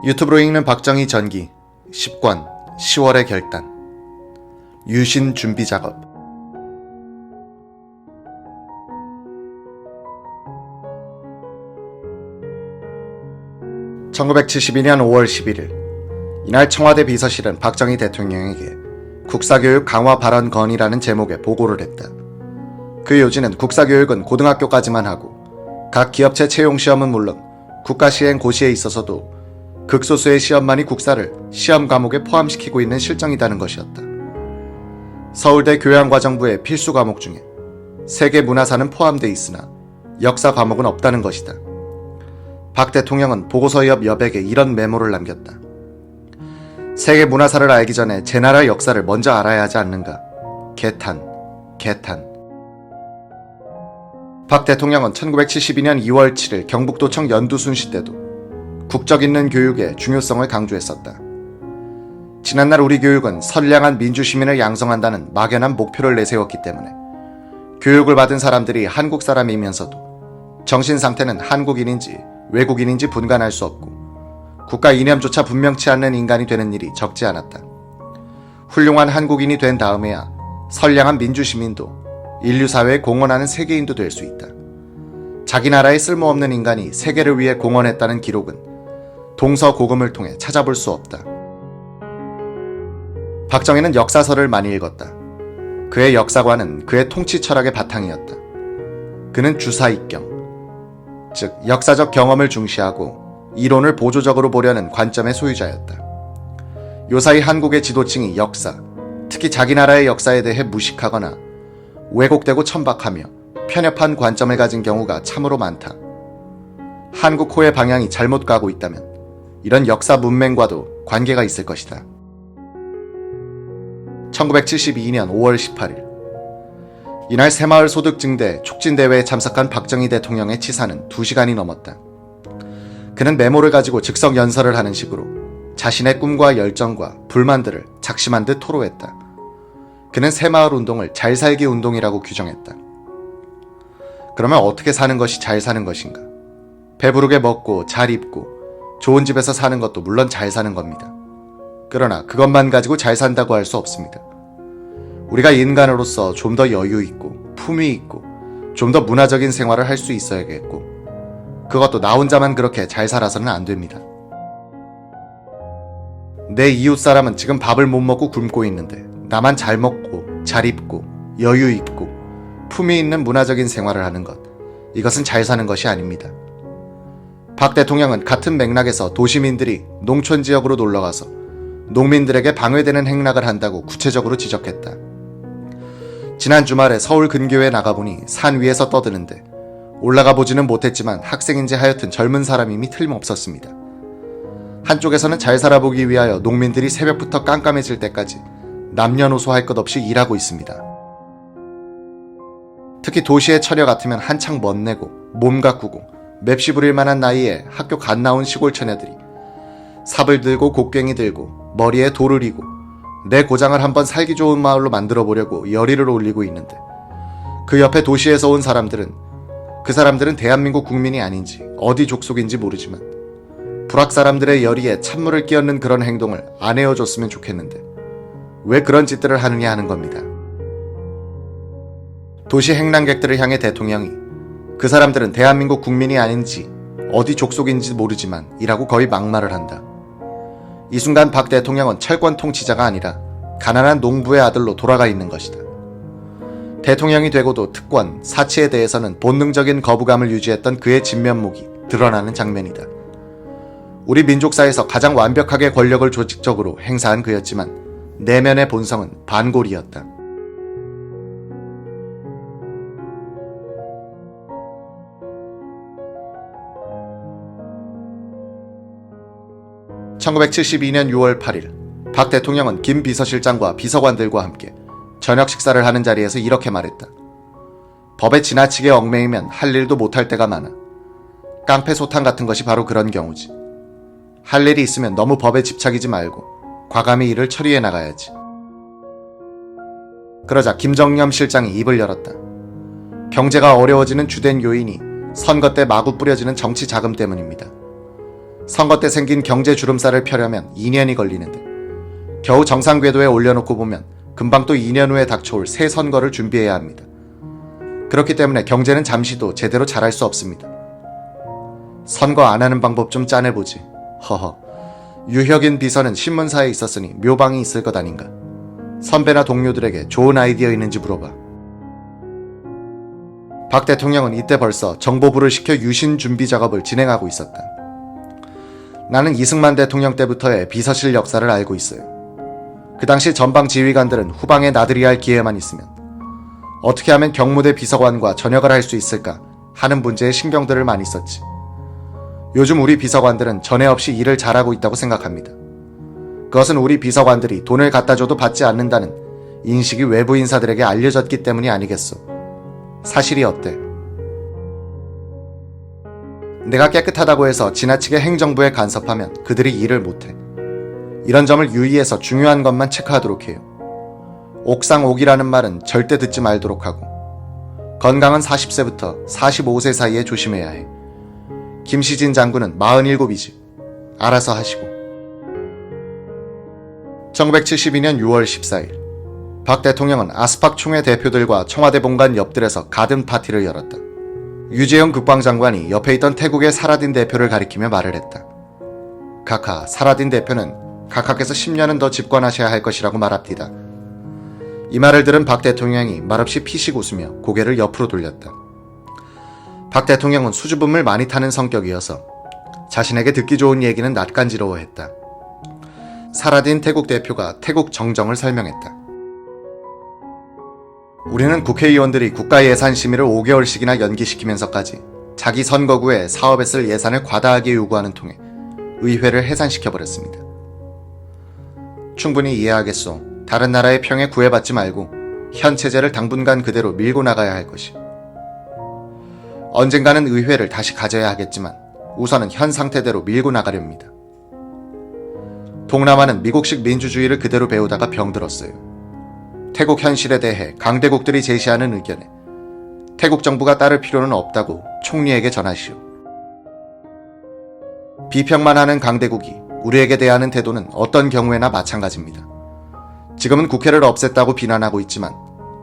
유튜브로 읽는 박정희 전기 10권 10월의 결단. 유신 준비 작업. (1972년 5월 11일) 이날 청와대 비서실은 박정희 대통령에게 국사교육 강화 발언 건의라는 제목의 보고를 했다. 그 요지는 국사교육은 고등학교까지만 하고 각 기업체 채용시험은 물론 국가시행 고시에 있어서도 극소수의 시험만이 국사를 시험 과목에 포함시키고 있는 실정이라는 것이었다. 서울대 교양과정부의 필수 과목 중에 세계문화사는 포함돼 있으나 역사 과목은 없다는 것이다. 박 대통령은 보고서 옆 여백에 이런 메모를 남겼다. 세계문화사를 알기 전에 제 나라 역사를 먼저 알아야 하지 않는가. 개탄. 박 대통령은 1972년 2월 7일 경북도청 연두순시 때도 국적 있는 교육의 중요성을 강조했었다. 지난날 우리 교육은 선량한 민주시민을 양성한다는 막연한 목표를 내세웠기 때문에 교육을 받은 사람들이 한국 사람이면서도 정신상태는 한국인인지 외국인인지 분간할 수 없고 국가 이념조차 분명치 않는 인간이 되는 일이 적지 않았다. 훌륭한 한국인이 된 다음에야 선량한 민주시민도 인류사회에 공헌하는 세계인도 될 수 있다. 자기 나라에 쓸모없는 인간이 세계를 위해 공헌했다는 기록은 동서고금을 통해 찾아볼 수 없다. 박정희는 역사서를 많이 읽었다. 그의 역사관은 그의 통치 철학의 바탕이었다. 그는 주사입경, 즉 역사적 경험을 중시하고 이론을 보조적으로 보려는 관점의 소유자였다. 요사이 한국의 지도층이 역사, 특히 자기 나라의 역사에 대해 무식하거나 왜곡되고 천박하며 편협한 관점을 가진 경우가 참으로 많다. 한국호의 방향이 잘못 가고 있다면 이런 역사 문맹과도 관계가 있을 것이다. 1972년 5월 18일 이날 새마을 소득증대 촉진대회에 참석한 박정희 대통령의 치사는 2시간이 넘었다. 그는 메모를 가지고 즉석 연설을 하는 식으로 자신의 꿈과 열정과 불만들을 작심한 듯 토로했다. 그는 새마을 운동을 잘 살기 운동이라고 규정했다. 그러면 어떻게 사는 것이 잘 사는 것인가? 배부르게 먹고 잘 입고 좋은 집에서 사는 것도 물론 잘 사는 겁니다. 그러나 그것만 가지고 잘 산다고 할 수 없습니다. 우리가 인간으로서 좀 더 여유 있고 품위 있고 좀 더 문화적인 생활을 할 수 있어야겠고 그것도 나 혼자만 그렇게 잘 살아서는 안 됩니다. 내 이웃 사람은 지금 밥을 못 먹고 굶고 있는데 나만 잘 먹고 잘 입고 여유 있고 품위 있는 문화적인 생활을 하는 것, 이것은 잘 사는 것이 아닙니다. 박 대통령은 같은 맥락에서 도시민들이 농촌 지역으로 놀러가서 농민들에게 방해되는 행락을 한다고 구체적으로 지적했다. 지난 주말에 서울 근교에 나가보니 산 위에서 떠드는데 올라가 보지는 못했지만 학생인지 하여튼 젊은 사람임이 틀림없었습니다. 한쪽에서는 잘 살아보기 위하여 농민들이 새벽부터 깜깜해질 때까지 남녀노소 할 것 없이 일하고 있습니다. 특히 도시의 처녀 같으면 한창 멋내고 몸 가꾸고 맵시 부릴 만한 나이에 학교 갓 나온 시골 처녀들이 삽을 들고 곡괭이 들고 머리에 돌을 이고 내 고장을 한번 살기 좋은 마을로 만들어 보려고 열의를 올리고 있는데 그 옆에 도시에서 온 사람들은 그 사람들은 대한민국 국민이 아닌지 어디 족속인지 모르지만 불악 사람들의 열의에 찬물을 끼얹는 그런 행동을 안 해어줬으면 좋겠는데 왜 그런 짓들을 하느냐 하는 겁니다. 도시 행랑객들을 향해 대통령이 그 사람들은 대한민국 국민이 아닌지 어디 족속인지 모르지만 이라고 거의 막말을 한다. 이 순간 박 대통령은 철권 통치자가 아니라 가난한 농부의 아들로 돌아가 있는 것이다. 대통령이 되고도 특권, 사치에 대해서는 본능적인 거부감을 유지했던 그의 진면목이 드러나는 장면이다. 우리 민족사에서 가장 완벽하게 권력을 조직적으로 행사한 그였지만 내면의 본성은 반골이었다. (1972년 6월 8일) 박 대통령은 김 비서실장과 비서관들과 함께 저녁 식사를 하는 자리에서 이렇게 말했다. 법에 지나치게 얽매이면 할 일도 못할 때가 많아. 깡패소탕 같은 것이 바로 그런 경우지. 할 일이 있으면 너무 법에 집착이지 말고 과감히 일을 처리해 나가야지. 그러자 김정념 실장이 입을 열었다. 경제가 어려워지는 주된 요인이 선거 때 마구 뿌려지는 정치 자금 때문입니다. 선거 때 생긴 경제 주름살을 펴려면 2년이 걸리는데 겨우 정상 궤도에 올려놓고 보면 금방 또 2년 후에 닥쳐올 새 선거를 준비해야 합니다. 그렇기 때문에 경제는 잠시도 제대로 잘할 수 없습니다. 선거 안 하는 방법 좀 짜내보지. 허허. 유혁인 비서는 신문사에 있었으니 묘방이 있을 것 아닌가. 선배나 동료들에게 좋은 아이디어 있는지 물어봐. 박 대통령은 이때 벌써 정보부를 시켜 유신 준비 작업을 진행하고 있었다. 나는 이승만 대통령 때부터의 비서실 역사를 알고 있어요. 그 당시 전방 지휘관들은 후방에 나들이 할 기회만 있으면 어떻게 하면 경무대 비서관과 전역을 할 수 있을까 하는 문제에 신경들을 많이 썼지. 요즘 우리 비서관들은 전에 없이 일을 잘하고 있다고 생각합니다. 그것은 우리 비서관들이 돈을 갖다 줘도 받지 않는다는 인식이 외부 인사들에게 알려졌기 때문이 아니겠소. 사실이 어때? 내가 깨끗하다고 해서 지나치게 행정부에 간섭하면 그들이 일을 못해. 이런 점을 유의해서 중요한 것만 체크하도록 해요. 옥상옥이라는 말은 절대 듣지 말도록 하고 건강은 40세부터 45세 사이에 조심해야 해. 김시진 장군은 47이지. 알아서 하시고. 1972년 6월 14일 박 대통령은 아스팍 총회 대표들과 청와대 본관 옆들에서 가든 파티를 열었다. 유재영 국방장관이 옆에 있던 태국의 사라딘 대표를 가리키며 말을 했다. 카카, 사라딘 대표는 각하께서 10년은 더 집권하셔야 할 것이라고 말합니다. 이 말을 들은 박 대통령이 말없이 피식 웃으며 고개를 옆으로 돌렸다. 박 대통령은 수줍음을 많이 타는 성격이어서 자신에게 듣기 좋은 얘기는 낯간지러워했다. 사라딘 태국 대표가 태국 정정을 설명했다. 우리는 국회의원들이 국가예산 심의를 5개월씩이나 연기시키면서까지 자기 선거구에 사업에 쓸 예산을 과다하게 요구하는 통에 의회를 해산시켜버렸습니다. 충분히 이해하겠소. 다른 나라의 평에 구애받지 말고 현 체제를 당분간 그대로 밀고 나가야 할 것이. 언젠가는 의회를 다시 가져야 하겠지만 우선은 현 상태대로 밀고 나가렵니다. 동남아는 미국식 민주주의를 그대로 배우다가 병들었어요. 태국 현실에 대해 강대국들이 제시하는 의견에 태국 정부가 따를 필요는 없다고 총리에게 전하시오. 비평만 하는 강대국이 우리에게 대하는 태도는 어떤 경우에나 마찬가지입니다. 지금은 국회를 없앴다고 비난하고 있지만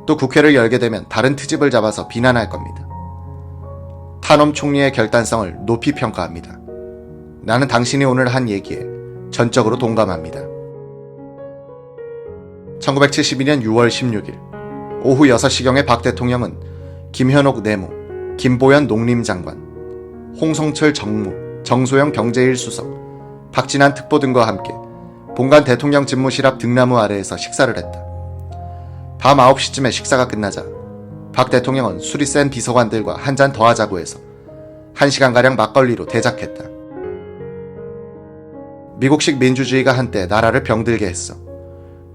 또 국회를 열게 되면 다른 트집을 잡아서 비난할 겁니다. 타놈 총리의 결단성을 높이 평가합니다. 나는 당신이 오늘 한 얘기에 전적으로 동감합니다. 1972년 6월 16일 오후 6시경에 박 대통령은 김현옥 내무, 김보연 농림장관, 홍성철 정무, 정소영 경제일 수석, 박진환 특보 등과 함께 본관 대통령 집무실 앞 등나무 아래에서 식사를 했다. 밤 9시쯤에 식사가 끝나자 박 대통령은 술이 센 비서관들과 한 잔 더 하자고 해서 1시간가량 막걸리로 대작했다. 미국식 민주주의가 한때 나라를 병들게 했어.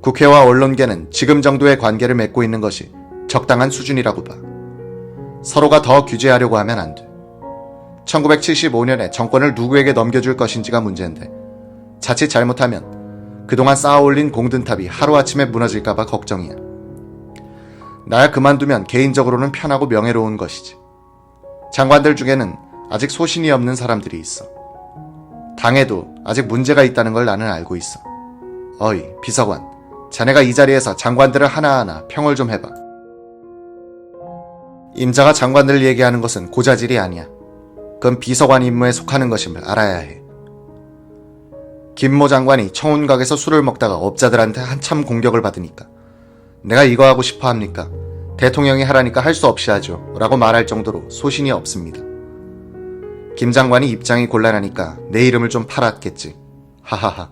국회와 언론계는 지금 정도의 관계를 맺고 있는 것이 적당한 수준이라고 봐. 서로가 더 규제하려고 하면 안 돼. 1975년에 정권을 누구에게 넘겨줄 것인지가 문제인데 자칫 잘못하면 그동안 쌓아올린 공든탑이 하루아침에 무너질까봐 걱정이야. 나야 그만두면 개인적으로는 편하고 명예로운 것이지. 장관들 중에는 아직 소신이 없는 사람들이 있어. 당에도 아직 문제가 있다는 걸 나는 알고 있어. 어이, 비서관. 자네가 이 자리에서 장관들을 하나하나 평을 좀 해봐. 임자가 장관들을 얘기하는 것은 고자질이 아니야. 그건 비서관 임무에 속하는 것임을 알아야 해. 김모 장관이 청운각에서 술을 먹다가 업자들한테 한참 공격을 받으니까 내가 이거 하고 싶어 합니까? 대통령이 하라니까 할 수 없이 하죠 라고 말할 정도로 소신이 없습니다. 김 장관이 입장이 곤란하니까 내 이름을 좀 팔았겠지. 하하하.